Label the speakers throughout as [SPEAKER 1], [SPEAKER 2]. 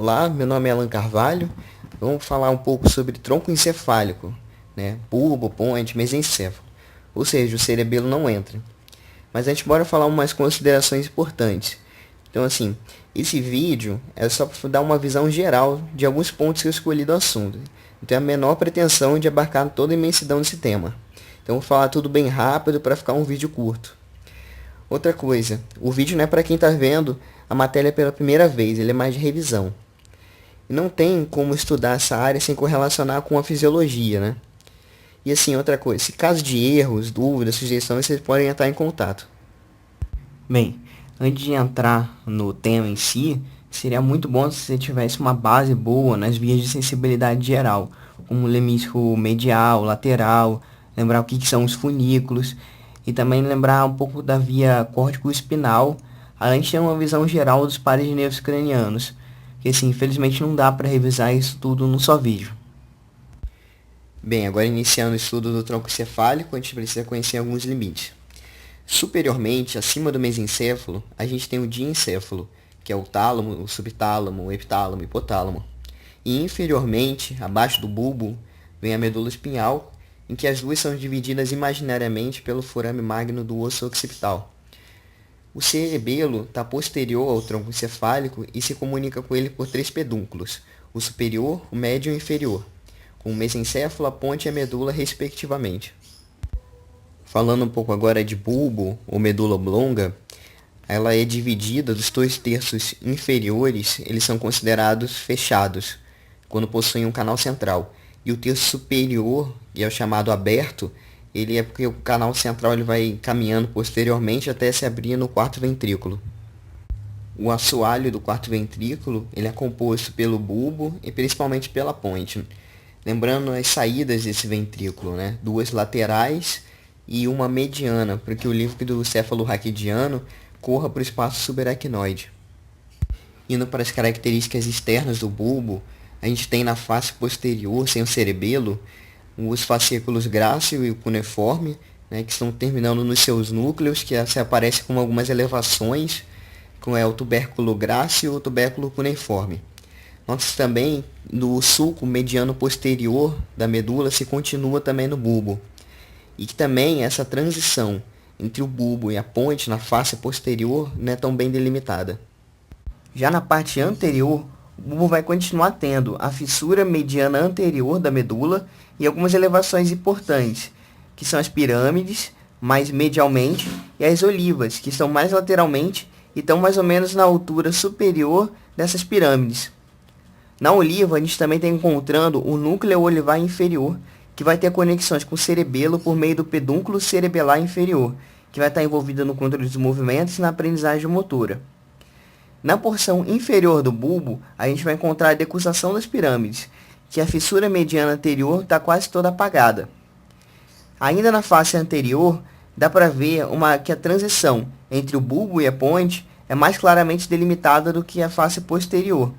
[SPEAKER 1] Olá, meu nome é Alan Carvalho. Vamos falar um pouco sobre tronco encefálico, né? Bulbo, ponte, mesencéfalo. Ou seja, o cerebelo não entra. Mas antes, bora falar umas considerações importantes. Então, assim, esse vídeo é só para dar uma visão geral de alguns pontos que eu escolhi do assunto. Não tenho a menor pretensão de abarcar toda a imensidão desse tema. Então, vou falar tudo bem rápido para ficar um vídeo curto. Outra coisa, o vídeo não é para quem está vendo a matéria pela primeira vez, ele é mais de revisão. E não tem como estudar essa área sem correlacionar com a fisiologia, né? E assim, outra coisa, se caso de erros, dúvidas, sugestões, vocês podem entrar em contato. Bem, antes de entrar no tema em si, seria muito bom se você tivesse uma base boa nas vias de sensibilidade geral, como o lemnisco medial, lateral, lembrar o que são os funículos, e também lembrar um pouco da via córtico-espinal, além de ter uma visão geral dos pares de nervos cranianos, que assim, infelizmente não dá para revisar isso tudo num só vídeo. Bem, agora iniciando o estudo do tronco encefálico, a gente precisa conhecer alguns limites. Superiormente, acima do mesencéfalo, a gente tem o diencéfalo, que é o tálamo, o subtálamo, o epitálamo e hipotálamo. E inferiormente, abaixo do bulbo, vem a medula espinhal, em que as duas são divididas imaginariamente pelo forame magno do osso occipital. O cerebelo está posterior ao tronco encefálico e se comunica com ele por três pedúnculos, o superior, o médio e o inferior, com o mesencéfalo, a ponte e a medula, respectivamente. Falando um pouco agora de bulbo, ou medula oblonga, ela é dividida dos 2/3 inferiores, eles são considerados fechados, quando possuem um canal central. E o terço superior, que é o chamado aberto, ele é porque o canal central ele vai caminhando posteriormente até se abrir no quarto ventrículo. O assoalho do quarto ventrículo ele é composto pelo bulbo e principalmente pela ponte. Lembrando as saídas desse ventrículo, né? Duas laterais e uma mediana, para que o líquido cefalorraquidiano corra para o espaço subaracnoide. Indo para as características externas do bulbo, a gente tem na face posterior, sem o cerebelo, os fascículos grácil e cuneiforme, né, que estão terminando nos seus núcleos, que se aparecem com algumas elevações, como é o tubérculo grácil e o tubérculo cuneiforme. Nota também no sulco mediano posterior da medula se continua também no bulbo. E que também essa transição entre o bulbo e a ponte na face posterior não é tão bem delimitada. Já na parte anterior, o bulbo vai continuar tendo a fissura mediana anterior da medula e algumas elevações importantes, que são as pirâmides, mais medialmente, e as olivas, que estão mais lateralmente e estão mais ou menos na altura superior dessas pirâmides. Na oliva, a gente também está encontrando o núcleo olivar inferior, que vai ter conexões com o cerebelo por meio do pedúnculo cerebelar inferior, que vai estar envolvido no controle dos movimentos e na aprendizagem motora. Na porção inferior do bulbo, a gente vai encontrar a decussação das pirâmides, que a fissura mediana anterior está quase toda apagada. Ainda na face anterior, dá para ver que a transição entre o bulbo e a ponte é mais claramente delimitada do que a face posterior,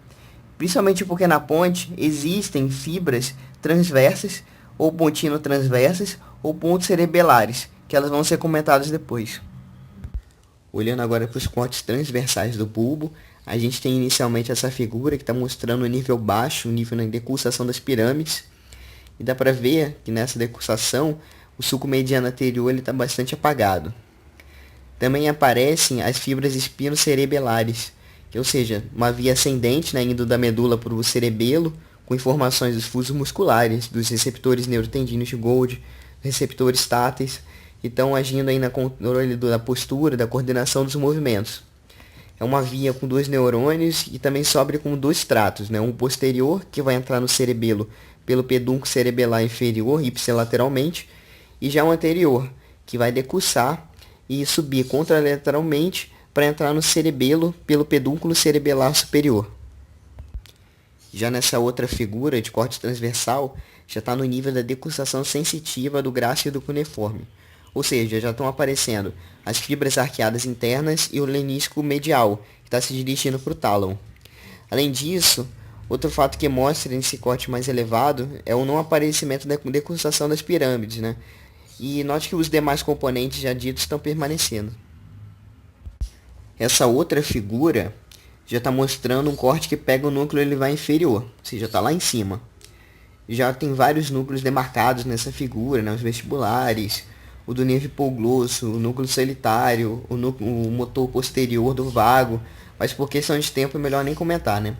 [SPEAKER 1] principalmente porque na ponte existem fibras transversas, ou pontino-transversas, ou pontos cerebelares, que elas vão ser comentadas depois. Olhando agora para os cortes transversais do bulbo, a gente tem inicialmente essa figura que está mostrando o nível baixo, o nível na decussação das pirâmides. E dá para ver que nessa decussação, o sulco mediano anterior está bastante apagado. Também aparecem as fibras espinocerebelares, ou seja, uma via ascendente, né, indo da medula para o cerebelo, com informações dos fusos musculares, dos receptores neurotendíneos de Golgi, receptores táteis, que estão agindo aí na controle da postura, da coordenação dos movimentos. É uma via com dois neurônios e também sobe com dois tratos, né? Um posterior, que vai entrar no cerebelo pelo pedúnculo cerebelar inferior, ipsilateralmente, e já o anterior, que vai decussar e subir contralateralmente para entrar no cerebelo pelo pedúnculo cerebelar superior. Já nessa outra figura de corte transversal, já está no nível da decussação sensitiva do grácil e do cuneiforme. Ou seja, já estão aparecendo as fibras arqueadas internas e o lemnisco medial, que está se dirigindo para o tálamo. Além disso, outro fato que mostra nesse corte mais elevado é o não aparecimento da decussação das pirâmides, né? E note que os demais componentes já ditos estão permanecendo. Essa outra figura já está mostrando um corte que pega o núcleo ele vai inferior, ou seja, está lá em cima. Já tem vários núcleos demarcados nessa figura, né? Os vestibulares, o do nervo hipoglosso, o núcleo solitário, o motor posterior do vago, mas por questão de tempo é melhor nem comentar, né?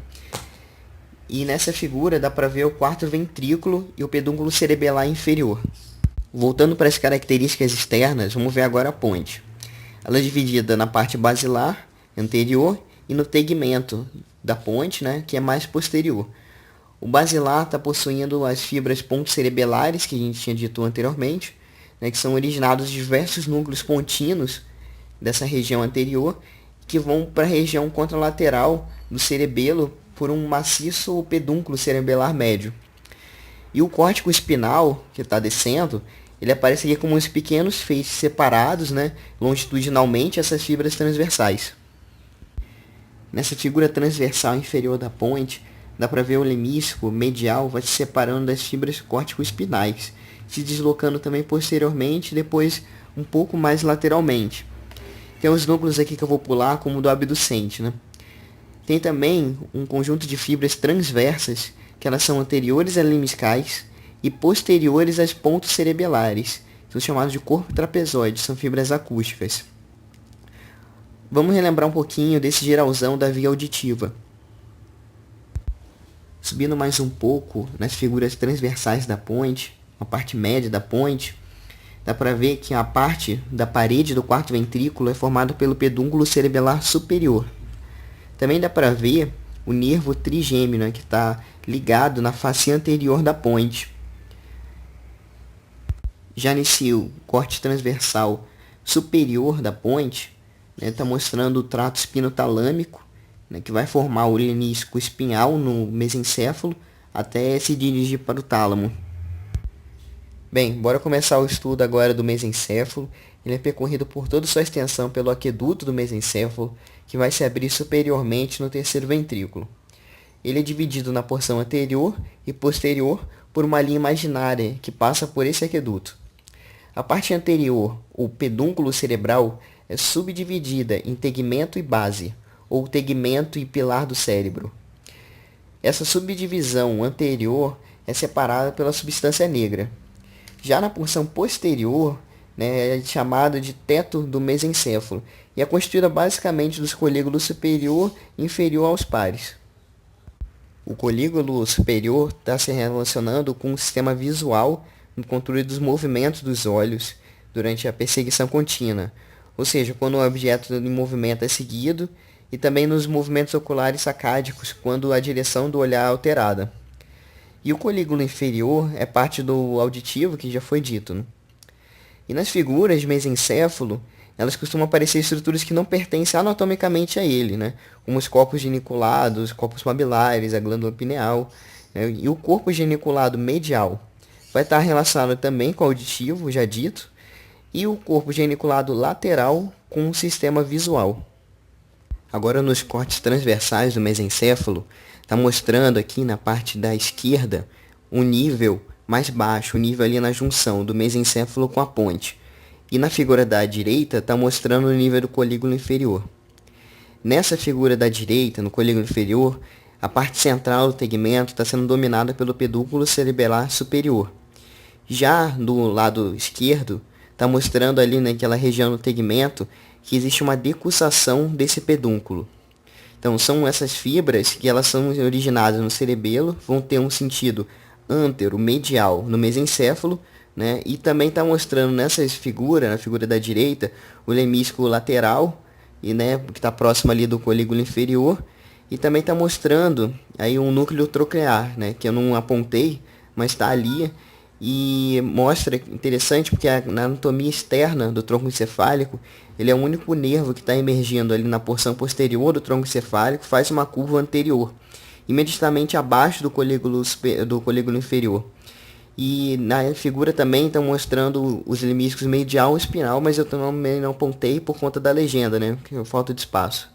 [SPEAKER 1] E nessa figura dá para ver o quarto ventrículo e o pedúnculo cerebelar inferior. Voltando para as características externas, vamos ver agora a ponte. Ela é dividida na parte basilar, anterior, e no tegmento da ponte, né, que é mais posterior. O basilar está possuindo as fibras pontocerebelares, que a gente tinha dito anteriormente, né, que são originados de diversos núcleos pontinos dessa região anterior, que vão para a região contralateral do cerebelo por um maciço pedúnculo cerebelar médio. E o córtico espinal, que está descendo, ele aparece aqui como uns pequenos feixes separados, né, longitudinalmente, essas fibras transversais. Nessa figura transversal inferior da ponte, dá para ver o lemísculo medial vai se separando das fibras córtico-espinais, se deslocando também posteriormente e depois um pouco mais lateralmente. Tem uns núcleos aqui que eu vou pular, como o do abducente, né? Tem também um conjunto de fibras transversas, que elas são anteriores às lemniscais e posteriores às pontos cerebelares. São chamados de corpo trapezoide, são fibras acústicas. Vamos relembrar um pouquinho desse geralzão da via auditiva. Subindo mais um pouco nas figuras transversais da ponte, a parte média da ponte, dá para ver que a parte da parede do quarto ventrículo é formada pelo pedúnculo cerebelar superior. Também dá para ver o nervo trigêmeo, né, que está ligado na face anterior da ponte. Já nesse corte transversal superior da ponte, está mostrando o trato espinotalâmico, né, que vai formar o lemnisco espinhal no mesencéfalo até se dirigir para o tálamo. Bem, bora começar o estudo agora do mesencéfalo. Ele é percorrido por toda sua extensão pelo aqueduto do mesencéfalo, que vai se abrir superiormente no terceiro ventrículo. Ele é dividido na porção anterior e posterior por uma linha imaginária que passa por esse aqueduto. A parte anterior, o pedúnculo cerebral, é subdividida em tegmento e base, ou tegmento e pilar do cérebro. Essa subdivisão anterior é separada pela substância negra. Já na porção posterior, né, é chamada de teto do mesencéfalo e é constituída basicamente dos colígulos superior e inferior aos pares. O colígulo superior está se relacionando com o sistema visual no controle dos movimentos dos olhos durante a perseguição contínua, ou seja, quando o objeto em movimento é seguido, e também nos movimentos oculares sacádicos, quando a direção do olhar é alterada. E o colígulo inferior é parte do auditivo, que já foi dito, né? E nas figuras de mesencéfalo, elas costumam aparecer estruturas que não pertencem anatomicamente a ele, né? Como os corpos geniculados, corpos mabilares, a glândula pineal, né? E o corpo geniculado medial vai estar relacionado também com o auditivo, já dito, e o corpo geniculado lateral com o sistema visual. Agora nos cortes transversais do mesencéfalo, está mostrando aqui na parte da esquerda um nível mais baixo, o nível ali na junção do mesencéfalo com a ponte. E na figura da direita está mostrando o nível do colígulo inferior. Nessa figura da direita, no colígulo inferior, a parte central do tegmento está sendo dominada pelo pedúnculo cerebelar superior. Já do lado esquerdo, está mostrando ali naquela região do tegmento que existe uma decussação desse pedúnculo. Então, são essas fibras que elas são originadas no cerebelo, vão ter um sentido antero-medial no mesencéfalo, né? E também está mostrando nessas figuras, na figura da direita, o lemísculo lateral, e, né, que está próximo ali do colígulo inferior, e também está mostrando aí um núcleo troclear, né, que eu não apontei, mas está ali, e mostra, interessante, porque na anatomia externa do tronco encefálico, ele é o único nervo que está emergindo ali na porção posterior do tronco encefálico, faz uma curva anterior, imediatamente abaixo do colígulo inferior. E na figura também estão mostrando os lemísculos medial e espinal, mas eu também não apontei por conta da legenda, né, que falta de espaço.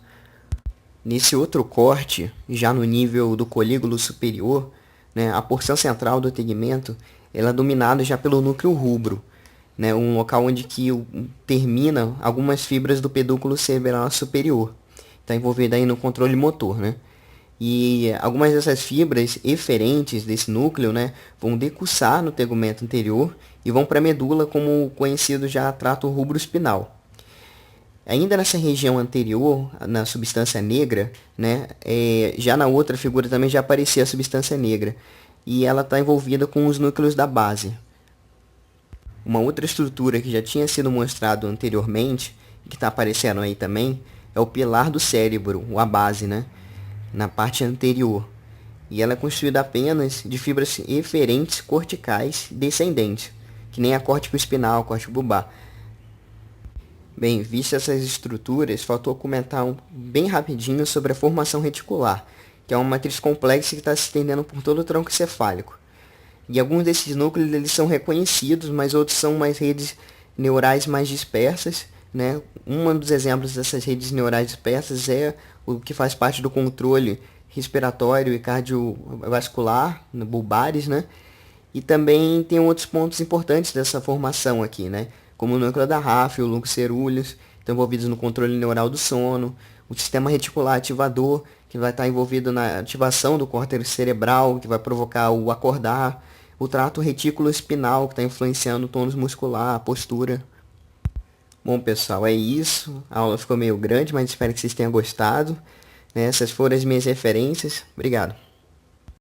[SPEAKER 1] Nesse outro corte, já no nível do colígulo superior, né, a porção central do tegmento ela é dominada já pelo núcleo rubro, né, um local onde que termina algumas fibras do pedúnculo cerebral superior. está envolvida aí no controle motor, né? E algumas dessas fibras eferentes desse núcleo, né, vão decussar no tegumento anterior e vão para a medula, como conhecido já trato rubroespinal. Ainda nessa região anterior, na substância negra, né, já na outra figura também já aparecia a substância negra. E ela está envolvida com os núcleos da base. Uma outra estrutura que já tinha sido mostrado anteriormente, e que está aparecendo aí também, é o pilar do cérebro, a base, né, na parte anterior. E ela é constituída apenas de fibras eferentes corticais descendentes, que nem a córtico espinal, a córtico bulbar. Bem, vistas essas estruturas, faltou comentar bem rapidinho sobre a formação reticular, que é uma matriz complexa que está se estendendo por todo o tronco encefálico. E alguns desses núcleos eles são reconhecidos, mas outros são umas redes neurais mais dispersas, né? Um dos exemplos dessas redes neurais dispersas é o que faz parte do controle respiratório e cardiovascular, bulbares, né? E também tem outros pontos importantes dessa formação aqui, né? Como o núcleo da Raff, o núcleo cerúleus, estão envolvidos no controle neural do sono, o sistema reticular ativador, que vai estar envolvido na ativação do córtex cerebral, que vai provocar o acordar, o trato retículo espinal, que está influenciando o tônus muscular, a postura. Bom, pessoal, é isso. A aula ficou meio grande, mas espero que vocês tenham gostado. Essas foram as minhas referências. Obrigado.